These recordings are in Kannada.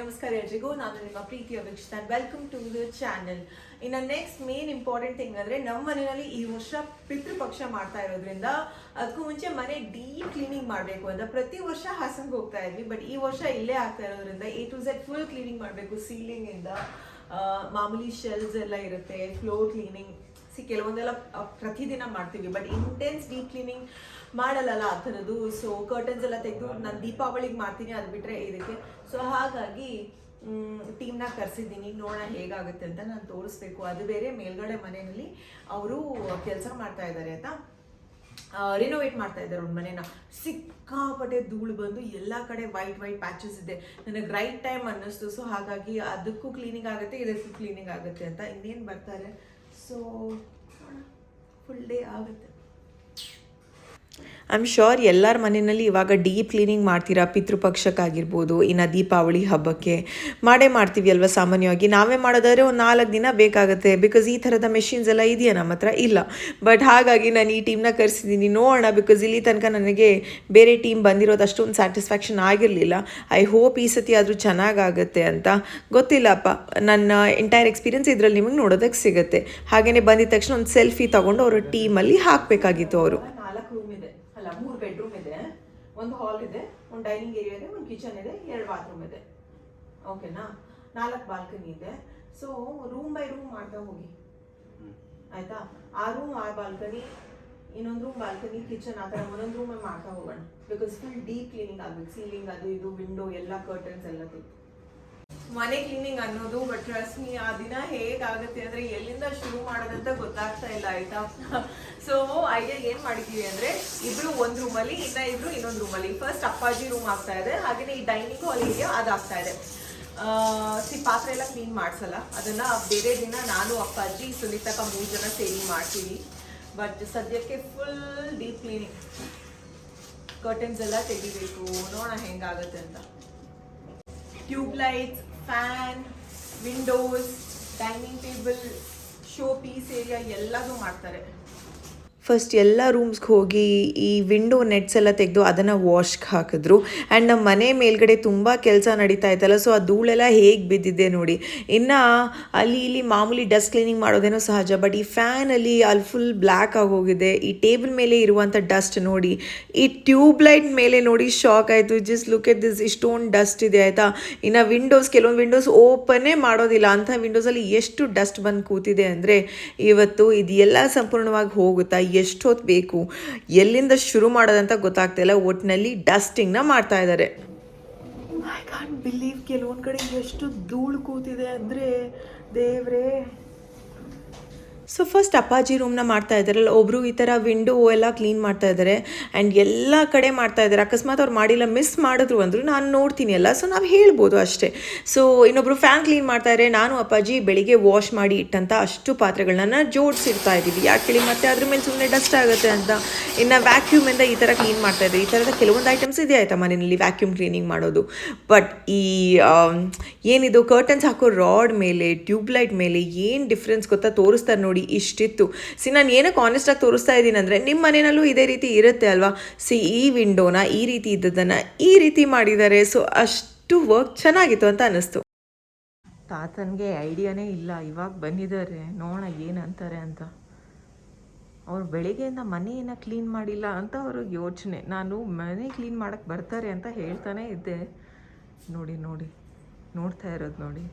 ನಮಸ್ಕಾರ ಎಲ್ರಿಗೂ. ನಾನು ನಿಮ್ಮ ಪ್ರೀತಿಯ Vikshitha. Welcome to the channel. ಇನ್ನು ನೆಕ್ಸ್ಟ್ ಮೇನ್ ಇಂಪಾರ್ಟೆಂಟ್ ಥಿಂಗ್ ಅಂದರೆ ನಮ್ಮ ಮನೆಯಲ್ಲಿ ಈ ವರ್ಷ ಪಿತೃಪಕ್ಷ ಮಾಡ್ತಾ ಇರೋದ್ರಿಂದ ಅದಕ್ಕೂ ಮುಂಚೆ ಮನೆ ಡೀಪ್ ಕ್ಲೀನಿಂಗ್ ಮಾಡಬೇಕು ಅಂತ ಪ್ರತಿ ವರ್ಷ ಹಾಸನ್ಗೆ ಹೋಗ್ತಾ ಇದ್ವಿ. ಬಟ್ ಈ ವರ್ಷ ಇಲ್ಲೇ ಆಗ್ತಾ ಇರೋದ್ರಿಂದ A to Z full cleaning ಮಾಡಬೇಕು. ಸೀಲಿಂಗಿಂದ ಮಾಮೂಲಿ ಶೆಲ್ಸ್ ಎಲ್ಲ ಇರುತ್ತೆ, ಫ್ಲೋರ್ ಕ್ಲೀನಿಂಗ್ ಕೆಲವೊಂದೆಲ್ಲ ಪ್ರತಿದಿನ ಮಾಡ್ತೀವಿ. ಬಟ್ ಇಂಟೆನ್ಸ್ ಡೀಪ್ ಕ್ಲೀನಿಂಗ್ ಮಾಡಲ್ಲ ಆ ಥರದ್ದು. ಸೊ ಕರ್ಟನ್ಸ್ ಎಲ್ಲ ತೆಗೆದು ನಾನು ದೀಪಾವಳಿಗೆ ಮಾಡ್ತೀನಿ, ಅದು ಬಿಟ್ಟರೆ ಇದಕ್ಕೆ. ಸೊ ಹಾಗಾಗಿ ಟೀಮ್ನ ಕರೆಸಿದ್ದೀನಿ, ನೋಡೋಣ ಹೇಗಾಗುತ್ತೆ ಅಂತ ನಾನು ತೋರಿಸ್ಬೇಕು. ಅದು ಬೇರೆ ಮೇಲ್ಗಡೆ ಮನೆಯಲ್ಲಿ ಅವರು ಕೆಲಸ ಮಾಡ್ತಾ ಇದ್ದಾರೆ ಆಯಿತಾ, ರಿನೋವೇಟ್ ಮಾಡ್ತಾ ಇದ್ದಾರೆ ಒಂದು ಮನೇನ. ಸಿಕ್ಕಾಪಟ್ಟೆ ಧೂಳು ಬಂದು ಎಲ್ಲ ಕಡೆ ವೈಟ್ ಪ್ಯಾಚಸ್ ಇದೆ. ನನಗೆ ರೈಟ್ ಟೈಮ್ ಅನ್ನಿಸ್ತು. ಸೊ ಹಾಗಾಗಿ ಅದಕ್ಕೂ ಕ್ಲೀನಿಂಗ್ ಆಗುತ್ತೆ, ಇದಕ್ಕೂ ಕ್ಲೀನಿಂಗ್ ಆಗುತ್ತೆ ಅಂತ. ಇನ್ನೇನು ಬರ್ತಾರೆ. ಸೊ ಫುಲ್ ಡೇ ಆಗುತ್ತೆ. ಐ ಆಮ್ ಶ್ಯೂರ್ ಎಲ್ಲರ ಮನೆಯಲ್ಲಿ ಇವಾಗ ಡೀಪ್ ಕ್ಲೀನಿಂಗ್ ಮಾಡ್ತೀರಾ, ಪಿತೃಪಕ್ಷಕ್ಕಾಗಿರ್ಬೋದು, ಇನ್ನು ದೀಪಾವಳಿ ಹಬ್ಬಕ್ಕೆ ಮಾಡ್ತೀವಿ ಅಲ್ವಾ. ಸಾಮಾನ್ಯವಾಗಿ ನಾವೇ ಮಾಡೋದಾದರೆ ಒಂದು 4 ದಿನ ಬೇಕಾಗುತ್ತೆ. ಬಿಕಾಸ್ ಈ ಥರದ ಮೆಷಿನ್ಸ್ ಎಲ್ಲ ಇದೆಯಾ ನಮ್ಮ ಹತ್ರ? ಇಲ್ಲ. ಬಟ್ ಹಾಗಾಗಿ ನಾನು ಈ ಟೀಮ್ನ ಕರೆಸಿದ್ದೀನಿ, ನೋಡೋಣ. ಬಿಕಾಸ್ ಇಲ್ಲಿ ತನಕ ನನಗೆ ಬೇರೆ ಟೀಮ್ ಬಂದಿರೋದು ಅಷ್ಟೊಂದು ಸ್ಯಾಟಿಸ್ಫ್ಯಾಕ್ಷನ್ ಆಗಿರಲಿಲ್ಲ. ಐ ಹೋಪ್ ಈ ಸತಿ ಆದರೂ ಚೆನ್ನಾಗಾಗುತ್ತೆ ಅಂತ. ಗೊತ್ತಿಲ್ಲಪ್ಪ, ನನ್ನ ಎಂಟೈರ್ ಎಕ್ಸ್ಪೀರಿಯನ್ಸ್ ಇದರಲ್ಲಿ ನಿಮಗೆ ನೋಡೋದಕ್ಕೆ ಸಿಗುತ್ತೆ. ಹಾಗೆಯೇ ಬಂದಿದ ತಕ್ಷಣ ಒಂದು ಸೆಲ್ಫಿ ತೊಗೊಂಡು ಅವರ ಟೀಮಲ್ಲಿ ಹಾಕಬೇಕಾಗಿತ್ತು ಅವರು. 4 ರೂಮ್ ಇದೆ ಅಲ್ಲ, 3 ಬೆಡ್ರೂಮ್ ಇದೆ, ಒಂದು ಹಾಲ್ ಇದೆ, ಒಂದು ಡೈನಿಂಗ್ ಏರಿಯಾ ಇದೆ, ಒಂದು ಕಿಚನ್ ಇದೆ, 2 ಬಾತ್ರೂಮ್ ಇದೆ. ಓಕೆನಾ? 4 ಬಾಲ್ಕನಿ ಇದೆ. ಸೊ ರೂಮ್ ಬೈ ರೂಮ್ ಮಾಡ್ತಾ ಹೋಗಿ ಆಯ್ತಾ. ಆ ರೂಮ್ ಆ ಬಾಲ್ಕನಿ, ಇನ್ನೊಂದು ರೂಮ್ ಬಾಲ್ಕನಿ, ಕಿಚನ್, ಆ ಥರ ಒಂದೊಂದು ರೂಮ್ ಮಾಡ್ತಾ ಹೋಗೋಣ. ಬಿಕಾಸ್ ಫುಲ್ ಡೀಪ್ ಕ್ಲೀನಿಂಗ್ ಆಗಬೇಕು. ಸೀಲಿಂಗ್ ಅದು ಇದು, ವಿಂಡೋ ಎಲ್ಲ, ಕರ್ಟನ್ಸ್ ಎಲ್ಲ ತೆಗೆದು ಮನೆ ಕ್ಲೀನಿಂಗ್ ಅನ್ನೋದು. ಬಟ್ ಟ್ರಸ್ಟ್ ಮೀ, ಆ ದಿನ ಹೇಗಾಗುತ್ತೆ ಅಂದ್ರೆ ಎಲ್ಲಿಂದ ಶುರು ಮಾಡೋದಂತ ಗೊತ್ತಾಗ್ತಾ ಇಲ್ಲ ಆಯ್ತಾ. ಸೊ ಐಡಿಯಾ ಏನ್ ಮಾಡಿದೀವಿ ಅಂದ್ರೆ, ಇಬ್ರು ಒಂದ್ ರೂಮಲ್ಲಿ, ಇಬ್ರು ಇನ್ನೊಂದು ರೂಮಲ್ಲಿ. ಫಸ್ಟ್ ಅಪ್ಪಾಜಿ ರೂಮ್ ಆಗ್ತಾ ಇದೆ, ಹಾಗೇನೆ ಈ ಡೈನಿಂಗು ಅಲ್ಲಿ ಇದೆಯೋ ಅದಾಗ್ತಾ ಇದೆ. ಪಾತ್ರೆ ಎಲ್ಲ ಕ್ಲೀನ್ ಮಾಡ್ಸಲ್ಲ, ಅದನ್ನ ಬೇರೆ ದಿನ ನಾನು ಅಪ್ಪಾಜಿ ಸುನೀತಕ್ಕ 3 ಜನ ಸೇರಿ ಮಾಡ್ತೀವಿ. ಬಟ್ ಸದ್ಯಕ್ಕೆ ಫುಲ್ ಡೀಪ್ ಕ್ಲೀನಿಂಗ್. ಕರ್ಟನ್ಸ್ ಎಲ್ಲ ತೆಗಿಬೇಕು, ನೋಡೋಣ ಹೆಂಗಾಗುತ್ತೆ ಅಂತ. Tube lights, fan, windows, dining table, show piece area ಎಲ್ಲದೂ ಮಾಡ್ತಾರೆ. ಫಸ್ಟ್ ಎಲ್ಲ ರೂಮ್ಸ್ಗೆ ಹೋಗಿ ಈ ವಿಂಡೋ ನೆಟ್ಸ್ ಎಲ್ಲ ತೆಗೆದು ಅದನ್ನು ವಾಶ್ಗೆ ಹಾಕಿದ್ರು. ಆ್ಯಂಡ್ ನಮ್ಮ ಮನೆ ಮೇಲ್ಗಡೆ ತುಂಬ ಕೆಲಸ ನಡೀತಾ ಇತ್ತಲ್ಲ, ಸೊ ಆ ಧೂಳೆಲ್ಲ ಹೇಗೆ ಬಿದ್ದಿದೆ ನೋಡಿ. ಇನ್ನು ಅಲ್ಲಿ ಇಲ್ಲಿ ಮಾಮೂಲಿ ಡಸ್ಟ್ ಕ್ಲೀನಿಂಗ್ ಮಾಡೋದೇನೋ ಸಹಜ, ಬಟ್ ಈ ಫ್ಯಾನಲ್ಲಿ ಅಲ್ಲಿ ಫುಲ್ ಬ್ಲ್ಯಾಕ್ ಆಗೋಗಿದೆ. ಈ ಟೇಬಲ್ ಮೇಲೆ ಇರುವಂಥ ಡಸ್ಟ್ ನೋಡಿ, ಈ ಟ್ಯೂಬ್ ಲೈಟ್ ಮೇಲೆ ನೋಡಿ ಶಾಕ್ ಆಯಿತು. ಜಸ್ಟ್ ಲುಕ್ ಎಟ್ ದಿಸ್, ಇಷ್ಟೊಂದು ಡಸ್ಟ್ ಇದೆ ಆಯಿತಾ. ಇನ್ನು ವಿಂಡೋಸ್, ಕೆಲವೊಂದು ವಿಂಡೋಸ್ ಓಪನ್ನೇ ಮಾಡೋದಿಲ್ಲ, ಅಂಥ ವಿಂಡೋಸಲ್ಲಿ ಎಷ್ಟು ಡಸ್ಟ್ ಬಂದು ಕೂತಿದೆ ಅಂದರೆ ಇವತ್ತು ಇದೆಲ್ಲ ಸಂಪೂರ್ಣವಾಗಿ ಹೋಗುತ್ತಾ, ಎಷ್ಟು ಹೊತ್ತು ಬೇಕು, ಎಲ್ಲಿಂದ ಶುರು ಮಾಡೋದಂತ ಗೊತ್ತಾಗ್ತಿಲ್ಲ. ಒಟ್ಟಿನಲ್ಲಿ ಡಸ್ಟಿಂಗ್ನ ಮಾಡ್ತಾ ಇದ್ದಾರೆ. ಐ ಕಾಂಟ್ ಬಿಲೀವ್ ಕೆಲವೊಂದು ಕಡೆ ಎಷ್ಟು ಧೂಳು ಕೂತಿದೆ ಅಂದರೆ ದೇವ್ರೇ. ಸೊ ಫಸ್ಟ್ ಅಪ್ಪಾಜಿ ರೂಮ್ನ ಮಾಡ್ತಾ ಇದ್ದಾರಲ್ಲ, ಒಬ್ಬರು ಈ ಥರ ವಿಂಡೋ ಎಲ್ಲ ಕ್ಲೀನ್ ಮಾಡ್ತಾ ಇದ್ದಾರೆ. ಆ್ಯಂಡ್ ಎಲ್ಲ ಕಡೆ ಮಾಡ್ತಾ ಇದ್ದಾರೆ. ಅಕಸ್ಮಾತ್ ಅವ್ರು ಮಾಡಿಲ್ಲ, ಮಿಸ್ ಮಾಡಿದ್ರು ಅಂದರು, ನಾನು ನೋಡ್ತೀನಿ ಅಲ್ಲ, ಸೊ ನಾವು ಹೇಳ್ಬೋದು ಅಷ್ಟೇ. ಸೊ ಇನ್ನೊಬ್ರು ಫ್ಯಾನ್ ಕ್ಲೀನ್ ಮಾಡ್ತಾ ಇದ್ದಾರೆ. ನಾನು ಅಪ್ಪಾಜಿ ಬೆಳಿಗ್ಗೆ ವಾಶ್ ಮಾಡಿ ಇಟ್ಟಂಥ ಅಷ್ಟು ಪಾತ್ರೆಗಳನ್ನ ಜೋಡಿಸಿರ್ತಾ ಇದ್ದೀವಿ. ಯಾಕೆ ಹೇಳಿ, ಮತ್ತೆ ಅದ್ರ ಮೇಲೆ ಸುಮ್ಮನೆ ಡಸ್ಟ್ ಆಗುತ್ತೆ ಅಂತ. ಇನ್ನು ವ್ಯಾಕ್ಯೂಮಿಂದ ಈ ಥರ ಕ್ಲೀನ್ ಮಾಡ್ತಾ ಇದ್ದಾರೆ. ಈ ಥರದ ಕೆಲವೊಂದು ಐಟಮ್ಸ್ ಇದೆ ಆಯಿತಾ ಮನೆಯಲ್ಲಿ ವ್ಯಾಕ್ಯೂಮ್ ಕ್ಲೀನಿಂಗ್ ಮಾಡೋದು. ಬಟ್ ಈ ಏನಿದು ಕರ್ಟನ್ಸ್ ಹಾಕೋ ರಾಡ್ ಮೇಲೆ, ಟ್ಯೂಬ್ಲೈಟ್ ಮೇಲೆ ಏನು ಡಿಫ್ರೆನ್ಸ್ ಗೊತ್ತಾ, ತೋರಿಸ್ತಾರೆ ನೋಡಿ, ಇಷ್ಟಿತ್ತು. ನಾನು ಏನಕ್ಕೆ ಆನೆಸ್ಟಾಗಿ ತೋರಿಸ್ತಾ ಇದ್ದೀನಿ ಅಂದರೆ, ನಿಮ್ಮ ಮನೆಯಲ್ಲೂ ಇದೇ ರೀತಿ ಇರುತ್ತೆ ಅಲ್ವಾ. ಈ ವಿಂಡೋನ ಈ ರೀತಿ ಇದ್ದದನ್ನು ಈ ರೀತಿ ಮಾಡಿದ್ದಾರೆ. ಸೊ ಅಷ್ಟು ವರ್ಕ್ ಚೆನ್ನಾಗಿತ್ತು ಅಂತ ಅನ್ನಿಸ್ತು. ತಾತನಿಗೆ ಐಡಿಯಾನೇ ಇಲ್ಲ, ಇವಾಗ ಬಂದಿದ್ದಾರೆ, ನೋಡೋಣ ಏನಂತಾರೆ ಅಂತ. ಅವ್ರು ಬೆಳಿಗ್ಗೆಯಿಂದ ಮನೆಯನ್ನು ಕ್ಲೀನ್ ಮಾಡಿಲ್ಲ ಅಂತ ಅವ್ರಿಗೆ ಯೋಚನೆ. ನಾನು ಮನೆ ಕ್ಲೀನ್ ಮಾಡೋಕ್ಕೆ ಬರ್ತಾರೆ ಅಂತ ಹೇಳ್ತಾನೆ ಇದ್ದೆ. ನೋಡಿ ನೋಡ್ತಾ ಇರೋದು ನೋಡಿ.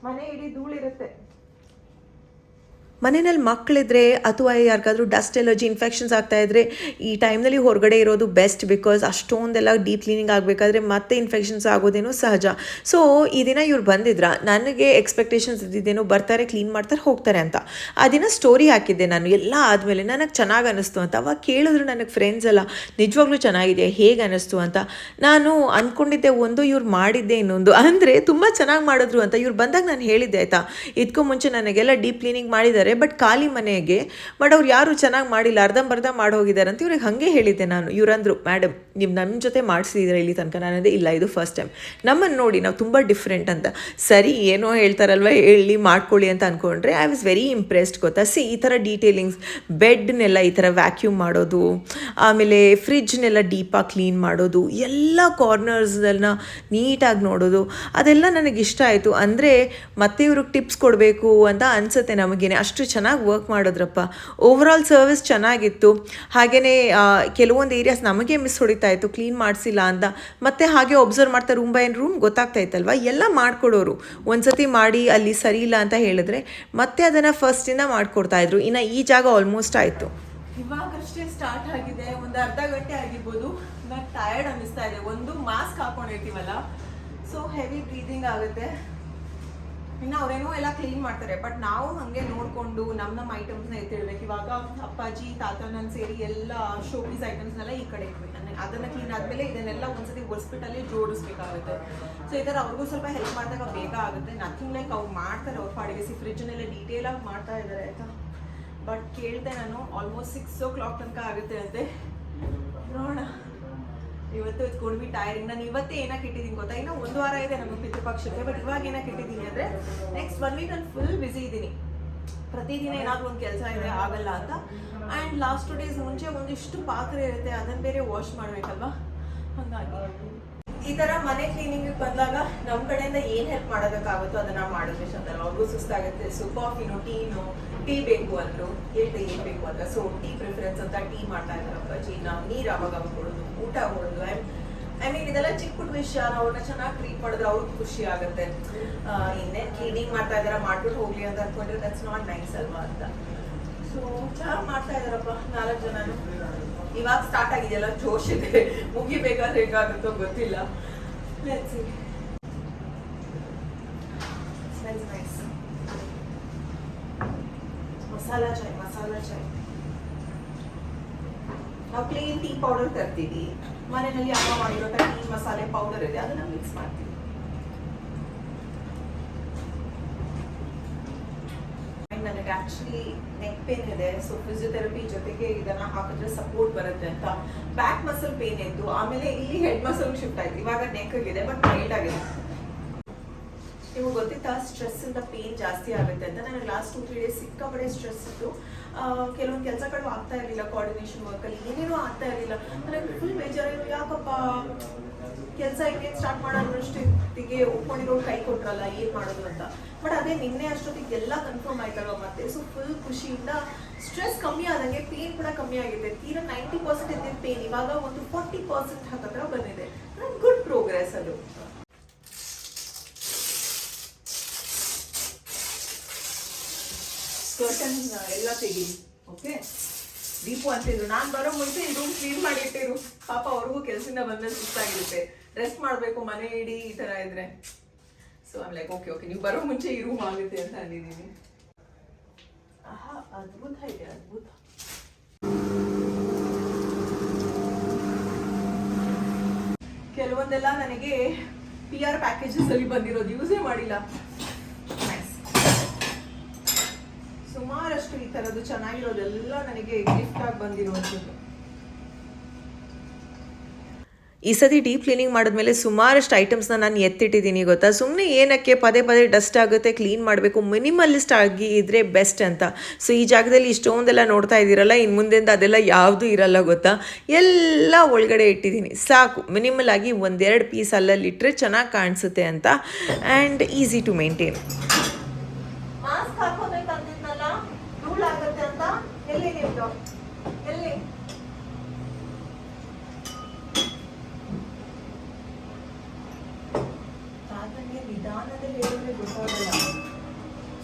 ಮನೆ ಇಡೀ ಧೂಳಿರುತ್ತೆ. ಮನೆಯಲ್ಲಿ ಮಕ್ಕಳಿದ್ರೆ ಅಥವಾ ಯಾರಿಗಾದ್ರೂ ಡಸ್ಟ್ ಎಲರ್ಜಿ ಇನ್ಫೆಕ್ಷನ್ಸ್ ಆಗ್ತಾಯಿದ್ರೆ ಈ ಟೈಮ್ನಲ್ಲಿ ಹೊರಗಡೆ ಇರೋದು ಬೆಸ್ಟ್. ಬಿಕಾಸ್ ಅಷ್ಟೊಂದೆಲ್ಲ ಡೀಪ್ ಕ್ಲೀನಿಂಗ್ ಆಗಬೇಕಾದ್ರೆ ಮತ್ತೆ ಇನ್ಫೆಕ್ಷನ್ಸ್ ಆಗೋದೇನೋ ಸಹಜ. ಸೊ ಈ ದಿನ ಇವ್ರು ಬಂದಿದ್ರ, ನನಗೆ ಎಕ್ಸ್ಪೆಕ್ಟೇಷನ್ಸ್ ಇದ್ದಿದ್ದೇನೋ ಬರ್ತಾರೆ, ಕ್ಲೀನ್ ಮಾಡ್ತಾರೆ, ಹೋಗ್ತಾರೆ ಅಂತ. ಆ ದಿನ ಸ್ಟೋರಿ ಹಾಕಿದ್ದೆ ನಾನು, ಎಲ್ಲ ಆದಮೇಲೆ ನನಗೆ ಚೆನ್ನಾಗಿ ಅನ್ನಿಸ್ತು ಅಂತ. ಅವಾಗ ಕೇಳಿದ್ರು ನನಗೆ ಫ್ರೆಂಡ್ಸ್ ಎಲ್ಲ, ನಿಜವಾಗ್ಲೂ ಚೆನ್ನಾಗಿದೆ, ಹೇಗೆ ಅನ್ನಿಸ್ತು ಅಂತ. ನಾನು ಅಂದ್ಕೊಂಡಿದ್ದೆ ಒಂದು, ಇವ್ರು ಮಾಡಿದ್ದೆ ಇನ್ನೊಂದು. ಅಂದರೆ ತುಂಬ ಚೆನ್ನಾಗಿ ಮಾಡಿದ್ರು ಅಂತ. ಇವ್ರು ಬಂದಾಗ ನಾನು ಹೇಳಿದ್ದೆ ಆಯಿತಾ, ಇದಕ್ಕೂ ಮುಂಚೆ ನನಗೆಲ್ಲ ಡೀಪ್ ಕ್ಲೀನಿಂಗ್ ಮಾಡಿದ್ದಾರೆ, ಬಟ್ ಖಾಲಿ ಮನೆಗೆ. ಬಟ್ ಅವ್ರು ಯಾರು ಚೆನ್ನಾಗಿ ಮಾಡಿಲ್ಲ, ಅರ್ಧಂಬರ್ಧ ಮಾಡಿ ಹೋಗಿದ್ದಾರೆ ಅಂತ ಇವ್ರಿಗೆ ಹಾಗೆ ಹೇಳಿದ್ದೆ ನಾನು. ಇವರಂದರು, ಮೇಡಮ್ ನೀವು ನಮ್ಮ ಜೊತೆ ಮಾಡಿಸಿದ್ರೆ ಇಲ್ಲಿ ತನಕ. ನಾನಂದೆ ಇಲ್ಲ, ಇದು ಫಸ್ಟ್ ಟೈಮ್, ನಮ್ಮನ್ನು ನೋಡಿ ನಾವು ತುಂಬ ಡಿಫ್ರೆಂಟ್ ಅಂತ. ಸರಿ ಏನೋ ಹೇಳ್ತಾರಲ್ವ, ಹೇಳಿ ಮಾಡ್ಕೊಳ್ಳಿ ಅಂತ ಅಂದ್ಕೊಂಡ್ರೆ ಐ ವಾಸ್ ವೆರಿ ಇಂಪ್ರೆಸ್ಡ್ ಗೊತ್ತಾ. ಈ ಥರ ಡೀಟೇಲಿಂಗ್ಸ್, ಬೆಡ್ನೆಲ್ಲ ಈ ಥರ ವ್ಯಾಕ್ಯೂಮ್ ಮಾಡೋದು, ಆಮೇಲೆ ಫ್ರಿಜ್ನೆಲ್ಲ ಡೀಪಾಗಿ ಕ್ಲೀನ್ ಮಾಡೋದು, ಎಲ್ಲ ಕಾರ್ನರ್ಸ್ನ ನೀಟಾಗಿ ನೋಡೋದು, ಅದೆಲ್ಲ ನನಗೆ ಇಷ್ಟ ಆಯಿತು. ಅಂದರೆ ಮತ್ತೆ ಇವ್ರಿಗೆ ಟಿಪ್ಸ್ ಕೊಡಬೇಕು ಅಂತ ಅನಿಸುತ್ತೆ ನಮಗೇನೆ, ಅಷ್ಟು ಚೆನ್ನಾಗಿ ವರ್ಕ್ ಮಾಡಿದ್ರಪ್ಪ. ಓವರಾಲ್ ಸರ್ವಿಸ್ ಚೆನ್ನಾಗಿತ್ತು. ಹಾಗೆಯೇ ಕೆಲವೊಂದು ಏರಿಯಾಸ್ ನಮಗೆ ಮಿಸ್ ಹೊಡಿತಾ ಇತ್ತು, ಕ್ಲೀನ್ ಮಾಡಿಸಿಲ್ಲ ಅಂತ. ಮತ್ತೆ ಹಾಗೆ ಒಬ್ಸರ್ವ್ ಮಾಡ್ತಾ ರೂಮ್ ಬೈ ರೂಮ್ ಗೊತ್ತಾಗ್ತಾ ಇತ್ತಲ್ವ, ಎಲ್ಲ ಮಾಡಿಕೊಡೋರು. ಒಂದ್ಸತಿ ಮಾಡಿ ಅಲ್ಲಿ ಸರಿ ಇಲ್ಲ ಅಂತ ಹೇಳಿದ್ರೆ ಮತ್ತೆ ಅದನ್ನು ಫಸ್ಟಿಂದ ಮಾಡಿಕೊಡ್ತಾಯಿದ್ರು. ಇನ್ನು ಈ ಜಾಗ ಆಲ್ಮೋಸ್ಟ್ ಆಯಿತು. ಇವಾಗಷ್ಟೇ ಸ್ಟಾರ್ಟ್ ಆಗಿದೆ, ಒಂದು ಅರ್ಧ ಗಂಟೆ ಆಗಿರ್ಬೋದು. ನಾನು ಟಯರ್ಡ್ ಅನ್ನಿಸ್ತಾ ಇದೆ. ಒಂದು ಮಾಸ್ಕ್ ಹಾಕೊಂಡಿರ್ತೀವಲ್ಲ, ಸೊ ಹೆವಿ ಬ್ರೀದಿಂಗ್ ಆಗುತ್ತೆ. ಇನ್ನು ಅವರೇನೋ ಎಲ್ಲ ಕ್ಲೀನ್ ಮಾಡ್ತಾರೆ, ಬಟ್ ನಾವು ಹಾಗೆ ನೋಡಿಕೊಂಡು ನಮ್ಮ ಐಟಮ್ಸ್ನ ಎತ್ತಿಡ್ಬೇಕು. ಇವಾಗ ಅಪ್ಪಾಜಿ ತಾತನನ್ನು ಸೇರಿ ಎಲ್ಲ ಶೋಪೀಸ್ ಐಟಮ್ಸ್ನೆಲ್ಲ ಈ ಕಡೆ ಇಡ್ಬೇಕು. ಅದನ್ನು ಕ್ಲೀನ್ ಆದಮೇಲೆ ಇದನ್ನೆಲ್ಲ ಒಂದ್ಸತಿ ಹೊಸ್ಪಿಟಲ್ಲಿ ಜೋಡಿಸ್ಬೇಕಾಗುತ್ತೆ. ಸೊ ಈ ಥರ ಅವ್ರಿಗೂ ಸ್ವಲ್ಪ ಹೆಲ್ಪ್ ಮಾಡಿದಾಗ ಬೇಗ ಆಗುತ್ತೆ. ನಥಿಂಗ್ ಲೈಕ್ ಅವ್ರು ಮಾಡ್ತಾರೆ ಅವ್ರ ಪಾಡಿಗೆ. ಫ್ರಿಜ್ನೆಲ್ಲ ಡೀಟೇಲಾಗಿ ಮಾಡ್ತಾ ಇದ್ದಾರೆ ಆಯಿತಾ. ಬಟ್ ಕೇಳಿದೆ ನಾನು, ಆಲ್ಮೋಸ್ಟ್ 6 o'clock ತನಕ ಆಗುತ್ತೆ ಅಂತೆ. ನೋಡೋಣ. ಇವತ್ತು ಇಟ್ಕೊಂಡು ಬಿ ಟೈರಿಂಗ್. ನಾನು ಇವತ್ತೇ ಏನಕ್ಕೆ ಇಟ್ಟಿದ್ದೀನಿ ಗೊತ್ತಾ, ಇನ್ನೂ 1 ವಾರ ಇದೆ ನಮ್ಮ ಪಿತೃಪಕ್ಷಕ್ಕೆ. ಬಟ್ ಇವಾಗ ಏನಕ್ಕೆ ಇಟ್ಟಿದ್ದೀನಿ ಅಂದರೆ, ನೆಕ್ಸ್ಟ್ 1 week ನಾನು ಫುಲ್ ಬ್ಯುಸಿ ಇದ್ದೀನಿ. ಪ್ರತಿದಿನ ಏನಾದರೂ ಒಂದು ಕೆಲಸ ಇದೆ, ಆಗಲ್ಲ ಅಂತ. ಆ್ಯಂಡ್ ಲಾಸ್ಟ್ 2 days ಮುಂಚೆ ಒಂದಿಷ್ಟು ಪಾತ್ರೆ ಇರುತ್ತೆ, ಅದನ್ನು ಬೇರೆ ವಾಶ್ ಮಾಡಬೇಕಲ್ವಾ. ಹಾಗಾಗಿ ಈ ಥರ ಮನೆ ಕ್ಲೀನಿಂಗ್ ಬಂದಾಗ ನಮ್ಮ ಕಡೆಯಿಂದ ಏನು ಹೆಲ್ಪ್ ಮಾಡೋದಕ್ಕಾಗುತ್ತೋ ಅದನ್ನು ಮಾಡಿದ್ರೆ ಚಂದಲ್ಲ. ಅವ್ರಿಗೂ ಸುಸ್ತಾಗುತ್ತೆ. ಸೊ ಕಾಫಿನೋ ಟೀ ಬೇಕು ಅಂದರು. ಹೇಳ್ದೆ ಏನು ಬೇಕು ಅಂತ. ಸೊ ಟೀ ಪ್ರಿಫರೆನ್ಸ್ ಅಂತ ಟೀ ಮಾಡ್ತಾ ಇದ್ದಾರೆ ಅಪ್ಪಾಜಿ. ನಾವು ನೀರು ಅವಾಗ ಕೊಡೋದು, ಊಟ ಕೊಡೋದು. ಐ ಮೀನ್ ಇದೆಲ್ಲ ಚಿಕ್ಕ ಪುಟ್ಟ ವಿಷಯ. ಅವ್ರನ್ನ ಚೆನ್ನಾಗಿ ಟ್ರೀಟ್ ಮಾಡಿದ್ರೆ ಅವ್ರಿಗೆ ಖುಷಿ ಆಗುತ್ತೆ. ಇನ್ನೇನು ಕ್ಲೀನಿಂಗ್ ಮಾಡ್ತಾ ಇದ್ದಾರೆ, ಮಾಡ್ಬಿಟ್ಟು ಹೋಗ್ಲಿ ಅಂತ ಅಂದ್ಕೊಂಡ್ರೆ ದಟ್ಸ್ ನಾಟ್ ನೈಸ್ ಅಲ್ವಾ ಅಂತ. ಸೊ ಚೆನ್ನಾಗಿ ಮಾಡ್ತಾ ಇದ್ದಾರಪ್ಪ 4 ಜನನು. ಇವಾಗ ಸ್ಟಾರ್ಟ್ ಆಗಿದೆಯಲ್ಲ, ಜೋಶ್ ಇದೆ. ಮುಗಿಬೇಕಾದ್ರೆ ಹೇಗಾಗುತ್ತೋ ಗೊತ್ತಿಲ್ಲ. Let's see. Smells nice. Masala chai. ನಾವು ಪ್ಲೇನ್ ಟೀ ಪೌಡರ್ ತರ್ತೀವಿ. ಮನೆಯಲ್ಲಿ ಅಮ್ಮ ಮಾಡಿರೋ ಟೀ ಮಸಾಲೆ ಪೌಡರ್ ಇದೆ, ಅದನ್ನ ಮಿಕ್ಸ್ ಮಾಡ್ತೀವಿ. ನನಗೆ ಆಕ್ಚುಲಿ ನೆಕ್ ಪೇನ್ ಇದೆ. ಸೊ ಫಿಸಿಯೋಥೆರಪಿ ಜೊತೆಗೆ ಇದನ್ನ ಹಾಕಿದ್ರೆ ಸಪೋರ್ಟ್ ಬರುತ್ತೆ ಅಂತ. ಬ್ಯಾಕ್ ಮಸಲ್ ಪೇನ್ ಇತ್ತು, ಆಮೇಲೆ ಇಲ್ಲಿ ಹೆಡ್ ಮಸಲ್ ಶಿಫ್ಟ್ ಆಯ್ತು. ಇವಾಗ ನೆಕ್ ಆಗಿದೆ, ಬಟ್ ಮೈಲ್ಡ್ ಆಗಿದೆ. ನಿಮಗೆ ಗೊತ್ತಿತ್ತಾ, ಸ್ಟ್ರೆಸ್ ಇಂದ ಪೇನ್ ಜಾಸ್ತಿ ಆಗುತ್ತೆ ಅಂತ. ನನಗೆ ಲಾಸ್ಟ್ 2-3 days ಸಿಕ್ಕಾಪಟ್ಟೆ ಸ್ಟ್ರೆಸ್ ಇತ್ತು. ಕೆಲವೊಂದು ಕೆಲಸಗಳು ಆಗ್ತಾ ಇರಲಿಲ್ಲ, ಕೋಆರ್ಡಿನೇಷನ್ ವರ್ಕಲ್ಲಿ ಏನೇನೋ ಆಗ್ತಾ ಇರಲಿಲ್ಲ. ನನಗೆ ಫುಲ್ ಬೇಜಾರು. ಯಾಕಪ್ಪ ಕೆಲಸ ಇನ್ನೇನು ಸ್ಟಾರ್ಟ್ ಮಾಡೋದ್ರಷ್ಟಿಗೆ ಒಪ್ಕೊಂಡಿರೋ ಕೈ ಕೊಟ್ರಲ್ಲ, ಏನು ಮಾಡೋದು ಅಂತ. ಬಟ್ ಅದೇ ನಿನ್ನೆ ಅಷ್ಟೊತ್ತಿಗೆ ಎಲ್ಲ ಕನ್ಫರ್ಮ್ ಆಯ್ತಲ್ವ ಮತ್ತೆ. ಸೊ ಫುಲ್ ಖುಷಿಯಿಂದ ಸ್ಟ್ರೆಸ್ ಕಮ್ಮಿ ಆದಂಗೆ ಪೇನ್ ಕೂಡ ಕಮ್ಮಿ ಆಗಿದೆ. ತೀರಾ 90% ಇದ್ದಿದ್ದ ಪೇನ್ ಇವಾಗ ಒಂದು 40% ಹತ್ತಿರ ಬಂದಿದೆ. ಗುಡ್ ಪ್ರೋಗ್ರೆಸ್ ಅದು. ಕರ್ಟನ್ ಎಲ್ಲ ತೆಗೀರಿ. ಓಕೆ, ದೀಪು ಅಂತಿದ್ರು. ನಾನು ಬರೋ ಮುಂಚೆ ಈ ರೂಮ್ ಕ್ಲೀನ್ ಮಾಡಿ ಇಟ್ಟಿರು. ಪಾಪ ಅವ್ರಿಗೂ ಕೆಲಸದಿಂದ ಬಂದ್ಮೇಲೆ ಸುಸ್ತಾಗಿರುತ್ತೆ, ರೆಸ್ಟ್ ಮಾಡಬೇಕು ಮನೆ ಇಡೀ ಈ ಥರ ಇದ್ರೆ. ಸೊ ಐಮ್ ಲೈಕ್ ಓಕೆ ನೀವು ಬರೋ ಮುಂಚೆ ಈ ರೂಮ್ ಆಗುತ್ತೆ ಅಂತ ಅಂದಿದ್ದೀನಿ. ಆಹಾ, ಅದ್ಭುತ ಇದೆ, ಅದ್ಭುತ. ಕೆಲವೊಂದೆಲ್ಲ ನನಗೆ PR ಪ್ಯಾಕೇಜಸ್ ಅಲ್ಲಿ ಬಂದಿರೋದು, ಯೂಸೇ ಮಾಡಿಲ್ಲ. ಸುಮಾರಷ್ಟು ಈ ತರದ್ದು ಚೆನ್ನಾಗಿರೋದೆಲ್ಲ ನನಗೆ ಗಿಫ್ಟ್ ಆಗಿ ಬಂದಿರುವಂಥದ್ದು. ಈ ಸತಿ ಡೀಪ್ ಕ್ಲೀನಿಂಗ್ ಮಾಡಿದ್ಮೇಲೆ ಸುಮಾರಷ್ಟು ಐಟಮ್ಸ್ನ ನಾನು ಎತ್ತಿಟ್ಟಿದ್ದೀನಿ ಗೊತ್ತಾ. ಸುಮ್ಮನೆ ಏನಕ್ಕೆ ಪದೇ ಡಸ್ಟ್ ಆಗುತ್ತೆ, ಕ್ಲೀನ್ ಮಾಡಬೇಕು, ಮಿನಿಮಲಿಸ್ಟ್ ಆಗಿ ಇದ್ರೆ ಬೆಸ್ಟ್ ಅಂತ. ಸೊ ಈ ಜಾಗದಲ್ಲಿ ಇಷ್ಟೊಂದೆಲ್ಲ ನೋಡ್ತಾ ಇದ್ದೀರಲ್ಲ, ಇನ್ನು ಮುಂದೆಂದ ಅದೆಲ್ಲ ಯಾವುದೂ ಇರಲ್ಲ ಗೊತ್ತಾ. ಎಲ್ಲ ಒಳಗಡೆ ಇಟ್ಟಿದ್ದೀನಿ, ಸಾಕು. ಮಿನಿಮಲ್ ಆಗಿ 1-2 ಪೀಸ್ ಅಲ್ಲಲ್ಲಿ ಇಟ್ಟರೆ ಚೆನ್ನಾಗಿ ಕಾಣಿಸುತ್ತೆ ಅಂತ. And easy to maintain. Mask ಹಾಕೋಬೇಕು ಅಂದಿದ್ನಲ್ಲ, ಧೂಳು ಆಗುತ್ತೆ ಅಂತ. ಎಲ್ಲಿ ನಿಮ್ದು ಎಲ್ಲಿ ತಾತನಿಗೆ ನಿಧಾನದಲ್ಲಿ ಹೇಳಿದ್ರೆ ಗೊತ್ತಾಗಲ್ಲ.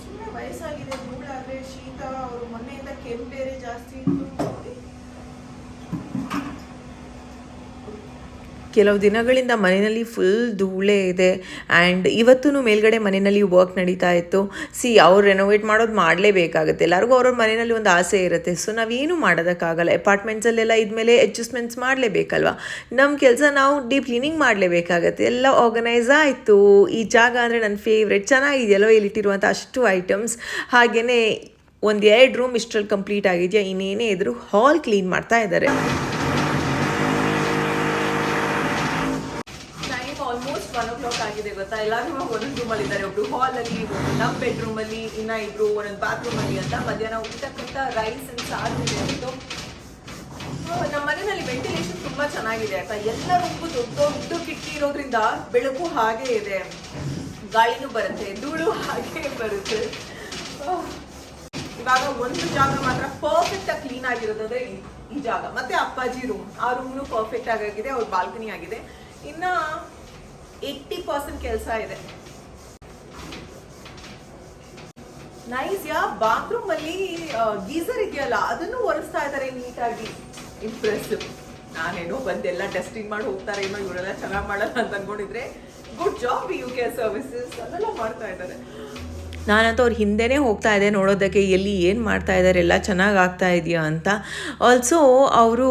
ಸುಮ್ಮನೆ ವಯಸ್ಸಾಗಿದೆ, ಧೂಳಾದ್ರೆ ಶೀತ. ಅವರು ಮೊನ್ನೆಯಿಂದ ಕೆಮ್ಮು ಬೇರೆ ಜಾಸ್ತಿ ಇತ್ತು. ಕೆಲವು ದಿನಗಳಿಂದ ಮನೆಯಲ್ಲಿ ಫುಲ್ ಧೂಳೇ ಇದೆ. ಆ್ಯಂಡ್ ಇವತ್ತೂ ಮೇಲ್ಗಡೆ ಮನೆಯಲ್ಲಿ ವರ್ಕ್ ನಡೀತಾ ಇತ್ತು. ಅವ್ರು ರೆನೋವೇಟ್ ಮಾಡೋದು ಮಾಡಲೇಬೇಕಾಗುತ್ತೆ. ಎಲ್ಲರಿಗೂ ಅವ್ರವ್ರ ಮನೆಯಲ್ಲಿ ಒಂದು ಆಸೆ ಇರುತ್ತೆ. ಸೊ ನಾವೇನು ಮಾಡೋದಕ್ಕಾಗಲ್ಲ. ಅಪಾರ್ಟ್ಮೆಂಟ್ಸಲ್ಲೆಲ್ಲ ಇದ್ಮೇಲೆ ಅಡ್ಜಸ್ಟ್ಮೆಂಟ್ಸ್ ಮಾಡಲೇಬೇಕಲ್ವ. ನಮ್ಮ ಕೆಲಸ ನಾವು ಡೀಪ್ ಕ್ಲೀನಿಂಗ್ ಮಾಡಲೇಬೇಕಾಗತ್ತೆ. ಎಲ್ಲ ಆರ್ಗನೈಸ್ ಆಯಿತು. ಈ ಜಾಗ ಅಂದರೆ ನನ್ನ ಫೇವ್ರೆಟ್. ಚೆನ್ನಾಗಿದೆಯಲ್ಲೋ ಇಲ್ಲಿಟ್ಟಿರುವಂಥ ಅಷ್ಟು ಐಟಮ್ಸ್. ಹಾಗೆಯೇ ಒಂದೆರಡು ರೂಮ್ ಇಷ್ಟರಲ್ಲಿ ಕಂಪ್ಲೀಟ್ ಆಗಿದೆಯಾ, ಇನ್ನೇನೇ ಇದ್ರು ಹಾಲ್ ಕ್ಲೀನ್ ಮಾಡ್ತಾ ಇದ್ದಾರೆ. ಟೈಮ್ ಆಲ್ಮೋಸ್ಟ್ 1 o'clock ಆಗಿದೆ ಗೊತ್ತಾ. ಎಲ್ಲರೂ ಒಂದೊಂದು ರೂಮಲ್ಲಿ ಇದ್ದಾರೆ. ಒಬ್ರು ಹಾಲಲ್ಲಿ, ಒಬ್ರು ನಮ್ಮ ಬೆಡ್ರೂಮಲ್ಲಿ, ಇನ್ನ ಇಬ್ರು ಒಂದೊಂದು ಬಾತ್ರೂಮಲ್ಲಿ ಅಂತ. ಮಧ್ಯಾಹ್ನ ಊಟಕ್ಕಿಂತ ರೈಸ್ ಅಂಡ್ ಸಾರು ಇದೆ. ನಮ್ಮ ಮನೆಯಲ್ಲಿ ವೆಂಟಿಲೇಷನ್ ತುಂಬಾ ಚೆನ್ನಾಗಿದೆ ಆಯ್ತಾ. ಎಲ್ಲ ರೂಮು ದೊಡ್ಡ ದೊಡ್ಡ ಕಿಟಕಿ ಇರೋದ್ರಿಂದ ಬೆಳಕು ಹಾಗೆ ಇದೆ, ಗಾಳಿನೂ ಬರುತ್ತೆ, ಧೂಳು ಹಾಗೆ ಬರುತ್ತೆ. ಇವಾಗ ಒಂದು ಜಾಗ ಮಾತ್ರ ಪರ್ಫೆಕ್ಟ್ ಆಗಿ ಕ್ಲೀನ್ ಆಗಿರೋದಂದ್ರೆ ಈ ಜಾಗ, ಮತ್ತೆ ಅಪ್ಪಾಜಿ ರೂಮ್. ಆ ರೂಮ್ನು ಪರ್ಫೆಕ್ಟ್ ಆಗಿದೆ, ಅವ್ರ ಬಾಲ್ಕನಿ ಆಗಿದೆ. ಇನ್ನ 80% ಕೆಲಸ ಇದೆ. Nice yeah. ಬಾತ್ರೂಮ್ ಅಲ್ಲಿ ಗೀಸರ್ ಇದೆಯಲ್ಲ, ಅದನ್ನು ಒರೆಸ್ತಾ ಇದ್ದಾರೆ ನೀಟಾಗಿ. ಇಂಪ್ರೆಸಿವ್. ನಾನೇನೋ ಬಂದೆಲ್ಲ ಟೆಸ್ಟಿಂಗ್ ಮಾಡಿ ಹೋಗ್ತಾರೆ, ಏನೋ ಇವರೆಲ್ಲ ಚೆನ್ನಾಗಿ ಮಾಡಲ್ಲ ಅಂತ ಅನ್ಕೊಂಡಿದ್ರೆ ಗುಡ್ ಜಾಬ್ UK ಸರ್ವಿಸಸ್, ಅದೆಲ್ಲ ಮಾಡ್ತಾ ಇದ್ದಾರೆ. ನಾನಂತೂ ಅವ್ರ ಹಿಂದೆನೇ ಹೋಗ್ತಾ ಇದ್ದೆ ನೋಡೋದಕ್ಕೆ, ಎಲ್ಲಿ ಏನು ಮಾಡ್ತಾ ಇದ್ದಾರೆ, ಎಲ್ಲ ಚೆನ್ನಾಗಿ ಆಗ್ತಾ ಇದೆಯಾ ಅಂತ. ಆಲ್ಸೋ ಅವರು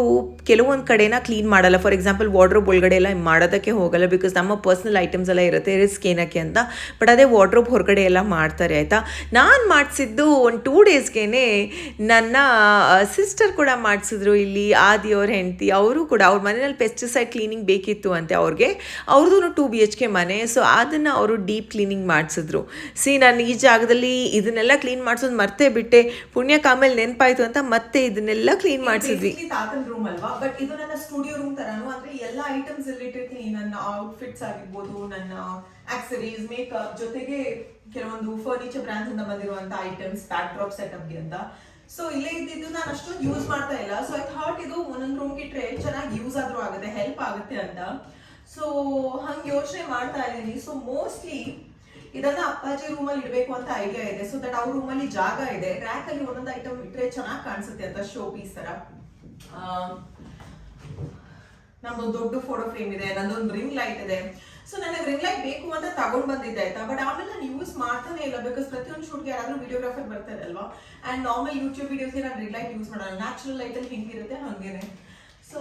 ಕೆಲವೊಂದು ಕಡೆನ ಕ್ಲೀನ್ ಮಾಡಲ್ಲ. ಫಾರ್ ಎಕ್ಸಾಂಪಲ್ ವಾರ್ಡ್ರೋಬ್ ಒಳಗಡೆ ಎಲ್ಲ ಮಾಡೋದಕ್ಕೆ ಹೋಗಲ್ಲ, ಬಿಕಾಸ್ ನಮ್ಮ ಪರ್ಸ್ನಲ್ ಐಟಮ್ಸ್ ಎಲ್ಲ ಇರುತ್ತೆ, ರಿಸ್ಕ್ ಏನಕ್ಕೆ ಅಂತ. ಬಟ್ ಅದೇ ವಾರ್ಡ್ರೋಬ್ ಹೊರಗಡೆ ಎಲ್ಲ ಮಾಡ್ತಾರೆ ಆಯಿತಾ. ನಾನು ಮಾಡಿಸಿದ್ದು ಒಂದು 2 daysಗೆ ನನ್ನ ಸಿಸ್ಟರ್ ಕೂಡ ಮಾಡಿಸಿದ್ರು. ಇಲ್ಲಿ ಆದಿಯವ್ರ ಹೆಂಡತಿ, ಅವರು ಕೂಡ ಅವ್ರ ಮನೆಯಲ್ಲಿ ಪೆಸ್ಟಿಸೈಡ್ ಕ್ಲೀನಿಂಗ್ ಬೇಕಿತ್ತು ಅಂತೆ ಅವ್ರಿಗೆ. ಅವ್ರದ್ದು 2 BHK ಮನೆ, ಸೊ ಅದನ್ನು ಅವರು ಡೀಪ್ ಕ್ಲೀನಿಂಗ್ ಮಾಡಿಸಿದ್ರು. ನಾನು ಈ ಜಾಗದಲ್ಲಿ ಇದನ್ನೆಲ್ಲ ಕ್ಲೀನ್ ಮಾಡಿಸೋದು ಮರ್ತೇ ಬಿಟ್ಟೆ, ಪುಣ್ಯಕ್ಕೆ ಆಮೇಲೆ ನೆನಪಾಯ್ತು ಅಂತ ಮತ್ತೆ ಇದನ್ನೆಲ್ಲ ಕ್ಲೀನ್ ಮಾಡಿಸಿದ್ವಿ. ತಾತನ ರೂಮ್ ಅಲ್ವಾ, ಬಟ್ ಇದು ನನ್ನ ಸ್ಟುಡಿಯೋ ರೂಮ್ ತರಾನು. ಅಂದ್ರೆ ಎಲ್ಲ ಐಟಮ್ಸ್ ಇಲ್ಲಿಟ್ಟಿರ್ತೀನಿ, ನನ್ನ ಔಟ್ಫಿಟ್ಸ್ ಆಗಿರ್ಬೋದು, ನನ್ನ ಆಕ್ಸರೀಸ್, ಮೇಕಪ್, ಜೊತೆಗೆ ಕೆಲವೊಂದು ಫರ್ನಿಚರ್ ಬ್ರಾಂಡ್ಸ್ ಇಂದ ಬಂದಿರುವಂತ ಐಟಮ್ಸ್, ಬ್ಯಾಕ್ ಡ್ರಾಪ್ ಸೆಟಪ್ಗೆ ಅಂತ. ಸೊ ಇಲ್ಲೇ ಇದ್ದಿದ್ದು ನಾನು ಅಷ್ಟೊಂದು ಯೂಸ್ ಮಾಡ್ತಾ ಇಲ್ಲ. ಸೊ ಐ ಥಾಟ್ ಇದು ಒಂದೊಂದು ರೂಮ್ಗೆ ಇಟ್ರೆ ಚೆನ್ನಾಗಿ ಯೂಸ್ ಆದ್ರೂ ಆಗುತ್ತೆ, ಹೆಲ್ಪ್ ಆಗುತ್ತೆ ಅಂತ. ಸೊ ಹಂಗೆ ಯೋಚನೆ ಮಾಡ್ತಾ ಇದ್ದೀನಿ. ಸೊ ಮೋಸ್ಟ್ಲಿ ಇದನ್ನ ಅಪ್ಪಾಜಿ ರೂಮಲ್ಲಿ ಇಡಬೇಕು ಅಂತ ಐಡಿಯಾ ಇದೆ. ಸೊ ದಟ್ ಅವ್ರ ರೂಮಲ್ಲಿ ಜಾಗ ಇದೆ, ರ್ಯಾಕ್ ಅಲ್ಲಿ ಒಂದೊಂದು ಐಟಮ್ ಇಟ್ರೆ ಚೆನ್ನಾಗಿ ಕಾಣಿಸುತ್ತೆ ಅಂತ, ಶೋ ಪೀಸ್ ತರ. ನಮ್ದೊಂದು ದೊಡ್ಡ ಫೋಟೋ ಫ್ರೇಮ್ ಇದೆ, ನಂದೊಂದು ರಿಂಗ್ ಲೈಟ್ ಇದೆ. ಸೊ ನನಗೆ ರಿಂಗ್ ಲೈಟ್ ಬೇಕು ಅಂತ ತಗೊಂಡ್ ಬಂದಿದ್ದೆ ಆಯ್ತಾ. ಬಟ್ ಆಮೇಲೆ ನಾನು ಯೂಸ್ ಮಾಡ್ತಾನೆ ಇಲ್ಲ, ಬಿಕಾಸ್ ಪ್ರತಿಯೊಂದು ಶೂಟ್ಗೆ ಯಾರಾದ್ರೂ ವಿಡಿಯೋಗ್ರಾಫರ್ ಬರ್ತಾರೆ ಅಲ್ವಾ. ಅಂಡ್ ನಾರ್ಮಲ್ ಯೂಟ್ಯೂಬ್ ವಿಡಿಯೋಸ್ಗೆ ನಾನು ರಿಂಗ್ ಲೈಟ್ ಯೂಸ್ ಮಾಡಲ್ಲ, ನ್ಯಾಚುರಲ್ ಲೈಟ್ ಅಲ್ಲಿ ಹೆಂಗಿರುತ್ತೆ ಹಂಗೇನೆ. ಸೊ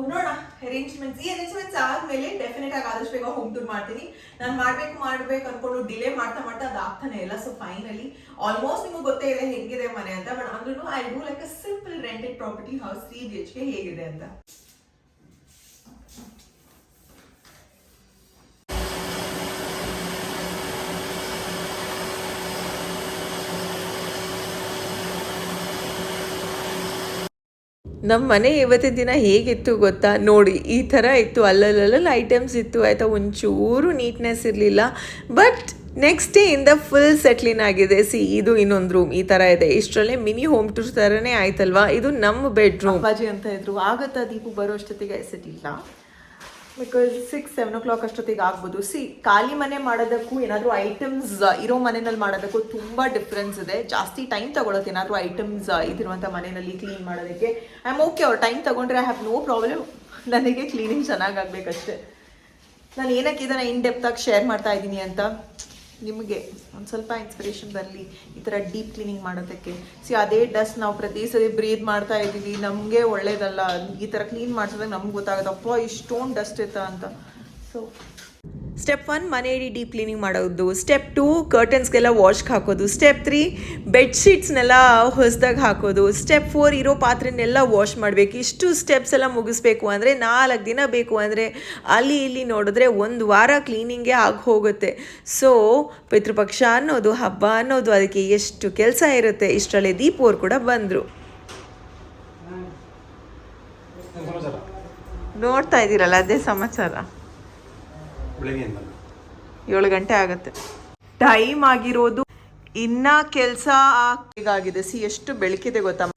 ನೋಡೋಣ, ಈ ಅರೇಂಜ್ಮೆಂಟ್ಸ್ ಆದ್ಮೇಲೆ ಡೆಫಿನೆಟ್ ಆಗಿ ಆದಷ್ಟು ಬೇಗ ಹೋಮ್ ಟೂರ್ ಮಾಡ್ತೀನಿ. ನಾನು ಮಾಡ್ಬೇಕು ಅನ್ಕೊಂಡು ಡಿಲೇ ಮಾಡ್ತಾ ಅದು ಆಗ್ತಾನೆ ಇಲ್ಲ. ಸೊ ಫೈನಲಿ ಆಲ್ಮೋಸ್ಟ್ ನಿಮಗೆ ಗೊತ್ತೇ ಇದೆ ಹೆಂಗಿದೆ ಮನೆ ಅಂತ. ಬಟ್ ಅಂದ್ರೂ I do like a simple rented property house 3 BHK ಹೇಗಿದೆ ಅಂತ. ನಮ್ಮ ಮನೆ ಇವತ್ತಿನ ದಿನ ಹೇಗಿತ್ತು ಗೊತ್ತಾ, ನೋಡಿ ಈ ಥರ ಇತ್ತು, ಅಲ್ಲಲ್ಲಲ್ಲಿ ಐಟಮ್ಸ್ ಇತ್ತು ಆಯಿತಾ. ಒಂಚೂರು ನೀಟ್ನೆಸ್ ಇರಲಿಲ್ಲ. ಬಟ್ ನೆಕ್ಸ್ಟ್ ಡೇ ಇಂದ ಫುಲ್ ಸೆಟ್ಲಿನ್ ಆಗಿದೆ. ಇದು ಇನ್ನೊಂದು ರೂಮ್ ಈ ಥರ ಇದೆ. ಇಷ್ಟರಲ್ಲೇ ಮಿನಿ ಹೋಮ್ ಟೂರ್ ಥರನೇ ಆಯ್ತಲ್ವಾ. ಇದು ನಮ್ಮ ಬೆಡ್ರೂಮ್. ಅಪ್ಪಾಜಿ ಅಂತ ಇದ್ರು, ಆಗತ್ತಾ ದೀಪು ಬರೋ ಅಷ್ಟೊತ್ತಿಗೆ ಎಸೆಟಿಲ್ಲ, ಬಿಕಾಸ್ 6-7 o'clock ಅಷ್ಟೊತ್ತಿಗೆ ಆಗ್ಬೋದು. ಖಾಲಿ ಮನೆ ಮಾಡೋದಕ್ಕೂ ಏನಾದರೂ ಐಟಮ್ಸ್ ಇರೋ ಮನೆಯಲ್ಲಿ ಮಾಡೋದಕ್ಕೂ ತುಂಬ ಡಿಫ್ರೆನ್ಸ್ ಇದೆ. ಜಾಸ್ತಿ ಟೈಮ್ ತಗೊಳುತ್ತೆ ಏನಾದರೂ ಐಟಮ್ಸ್ ಇದಿರುವಂಥ ಮನೆಯಲ್ಲಿ ಕ್ಲೀನ್ ಮಾಡೋದಕ್ಕೆ. ಐ ಆಮ್ ಓಕೆ, ಅವ್ರು ಟೈಮ್ ತಗೊಂಡ್ರೆ ಐ ಹ್ಯಾವ್ ನೋ ಪ್ರಾಬ್ಲಮ್. ನನಗೆ ಕ್ಲೀನಿಂಗ್ ಚೆನ್ನಾಗಾಗಬೇಕಷ್ಟೆ. ನಾನು ಏನಕ್ಕೆ ಇದನ್ನು ಇನ್ ಡೆಪ್ತಾಗಿ ಶೇರ್ ಮಾಡ್ತಾ ಇದ್ದೀನಿ ಅಂತ, ನಿಮಗೆ ಒಂದು ಸ್ವಲ್ಪ ಇನ್ಸ್ಪಿರೇಷನ್ ಬರಲಿ ಈ ಥರ ಡೀಪ್ ಕ್ಲೀನಿಂಗ್ ಮಾಡೋದಕ್ಕೆ. ಅದೇ ಡಸ್ಟ್ ನಾವು ಪ್ರತಿ ಸರಿ ಬ್ರೀದ್ ಮಾಡ್ತಾ ಇದ್ದೀವಿ, ನಮಗೆ ಒಳ್ಳೇದಲ್ಲ. ಈ ಥರ ಕ್ಲೀನ್ ಮಾಡಿಸಿದಾಗ ನಮ್ಗೆ ಗೊತ್ತಾಗುತ್ತಪ್ಪ ಇಷ್ಟೊಂದು ಡಸ್ಟ್ ಇತ್ತಾ ಅಂತ. ಸೊ ಸ್ಟೆಪ್ 1 ಮನೆ ಇಡೀ ಡೀಪ್ ಕ್ಲೀನಿಂಗ್ ಮಾಡೋದು. ಸ್ಟೆಪ್ 2 ಕರ್ಟನ್ಸ್ಗೆಲ್ಲ ವಾಶ್ಗೆ ಹಾಕೋದು. ಸ್ಟೆಪ್ 3 ಬೆಡ್ಶೀಟ್ಸ್ನೆಲ್ಲ ಹೊಸದಾಗಿ ಹಾಕೋದು. ಸ್ಟೆಪ್ 4 ಇರೋ ಪಾತ್ರೆನೆಲ್ಲ ವಾಶ್ ಮಾಡಬೇಕು. ಇಷ್ಟು ಸ್ಟೆಪ್ಸ್ ಎಲ್ಲ ಮುಗಿಸ್ಬೇಕು ಅಂದರೆ 4 ದಿನ ಬೇಕು. ಅಂದರೆ ಅಲ್ಲಿ ಇಲ್ಲಿ ನೋಡಿದ್ರೆ 1 ವಾರ ಕ್ಲೀನಿಂಗೇ ಆಗಿ ಹೋಗುತ್ತೆ. ಸೊ ಪಿತೃಪಕ್ಷ ಅನ್ನೋದು, ಹಬ್ಬ ಅನ್ನೋದು, ಅದಕ್ಕೆ ಎಷ್ಟು ಕೆಲಸ ಇರುತ್ತೆ. ಇಷ್ಟರಲ್ಲೇ ದೀಪ್ ಅವ್ರು ಕೂಡ ಬಂದರು. ನೋಡ್ತಾ ಇದ್ದೀರಲ್ಲ, ಅದೇ ಸಮಾಚಾರ. 7 ಗಂಟೆ ಆಗುತ್ತೆ. ಟೈಮ್ ಆಗಿರೋದು ಇನ್ನ ಕೆಲಸ ಆಗಿದೆ. ಎಷ್ಟು ಬೆಳಕಿದೆ ಗೊತ್ತಾ.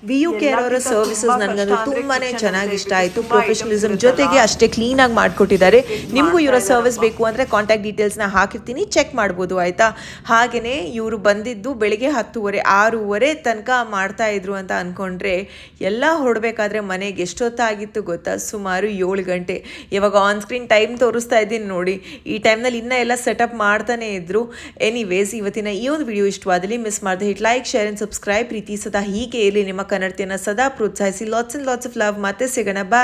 VUK ಅವರ ಸರ್ವಿಸಸ್ ನನಗಂತೂ ತುಂಬಾನೇ ಚೆನ್ನಾಗಿ ಇಷ್ಟ ಆಯಿತು. ಪ್ರೊಫೆಷನಲಿಸಮ್ ಜೊತೆಗೆ ಅಷ್ಟೇ ಕ್ಲೀನಾಗಿ ಮಾಡಿಕೊಟ್ಟಿದ್ದಾರೆ. ನಿಮಗೂ ಇವರ ಸರ್ವಿಸ್ ಬೇಕು ಅಂದರೆ ಕಾಂಟ್ಯಾಕ್ಟ್ ಡೀಟೇಲ್ಸ್ನ ಹಾಕಿರ್ತೀನಿ, ಚೆಕ್ ಮಾಡ್ಬೋದು ಆಯಿತಾ. ಹಾಗೆಯೇ ಇವರು ಬಂದಿದ್ದು ಬೆಳಿಗ್ಗೆ 10:30 6:30 ತನಕ ಮಾಡ್ತಾಯಿದ್ರು ಅಂತ ಅಂದ್ಕೊಂಡ್ರೆ ಎಲ್ಲ ಹೊರಡಬೇಕಾದ್ರೆ ಮನೆಗೆ ಎಷ್ಟೊತ್ತಾಗಿತ್ತು ಗೊತ್ತಾ, ಸುಮಾರು 7 ಗಂಟೆ. ಇವಾಗ ಆನ್ ಸ್ಕ್ರೀನ್ ಟೈಮ್ ತೋರಿಸ್ತಾ ಇದ್ದೀನಿ ನೋಡಿ. ಈ ಟೈಮ್ನಲ್ಲಿ ಇನ್ನೂ ಎಲ್ಲ ಸೆಟಪ್ ಮಾಡ್ತಾನೆ ಇದ್ರು. ಎನಿವೇಸ್, ಇವತ್ತಿನ ಈ ಒಂದು ವಿಡಿಯೋ ಇಷ್ಟವಾದಲ್ಲಿ ಮಿಸ್ ಮಾಡಿದೆ hit like, share and subscribe. ಪ್ರೀತಿ ಸದಾ ಹೀಗೆ ಇರಲಿ. ನಿಮ್ಮ ಕನ್ನಡತಿಯನ್ನು ಸದಾ ಪ್ರೋತ್ಸಾಹಿಸಿ. Lots of love. ಮತ್ತೆ ಸಿಗೋಣ. ಬಾಯ್.